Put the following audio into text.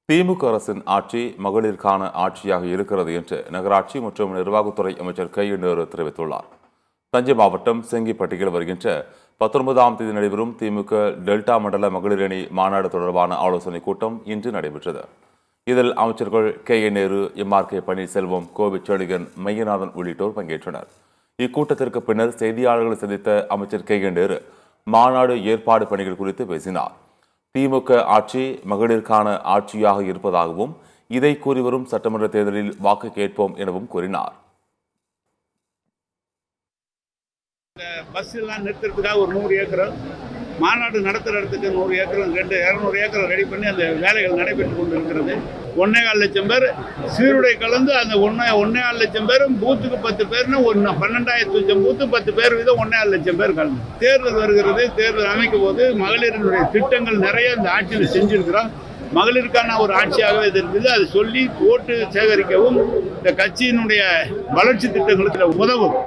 திமுக அரசின் ஆட்சி மகளிருக்கான ஆட்சியாக இருக்கிறது என்று நகராட்சி மற்றும் நிர்வாகத்துறை அமைச்சர் கையெழுநேரு தெரிவித்துள்ளார். தஞ்சை மாவட்டம் செங்கிப்பட்டியில் வருகின்ற 19ஆம் தேதி நடைபெறும் திமுக டெல்டா மண்டல மகளிர் அணி மாநாடு தொடர்பான ஆலோசனைக் கூட்டம் இன்று நடைபெற்றது. இதில் அமைச்சர்கள் கையெழுநேரு, எம்.ஆர்.கே. பன்னீர்செல்வம், கோவிச்செழியன், மையநாதன் உள்ளிட்டோர் பங்கேற்றனர். இக்கூட்டத்திற்கு பின்னர் செய்தியாளர்களை சந்தித்த அமைச்சர் கையெழுநேரு மாநாடு ஏற்பாடு பணிகள் குறித்து பேசினார். திமுக ஆட்சி மகளிருக்கான ஆட்சியாக இருப்பதாகவும் இதை கூறிவரும் சட்டமன்ற தேர்தலில் வாக்கு கேட்போம் எனவும் கூறினார். பஸ் எல்லாம் நிறுத்துறதுக்காக ஒரு 100 ஏக்கர், மாநாடு நடத்துகிற இடத்துக்கு 100 ஏக்கர், 200 ஏக்கர் ரெடி பண்ணி அந்த வேலைகள் நடைபெற்றுக் கொண்டு இருக்கிறது. 1.25 லட்சம் பேர் சீருடை கலந்து அந்த 1.25 லட்சம் பேரும் பூத்துக்கு 10 பேர்னு 12,000 பூத்து 10 பேர் வீதம் 1.25 லட்சம் பேர் கலந்து தேர்தல் வருகிறது. தேர்தல் அமைக்கும் போது மகளிரினுடைய திட்டங்கள் நிறைய இந்த ஆட்சியில் செஞ்சிருக்கிறோம். மகளிருக்கான ஒரு ஆட்சியாகவே இது இருக்குது. அதை சொல்லி ஓட்டு சேகரிக்கவும் இந்த கட்சியினுடைய வளர்ச்சி திட்டங்களுக்கு உதவும்.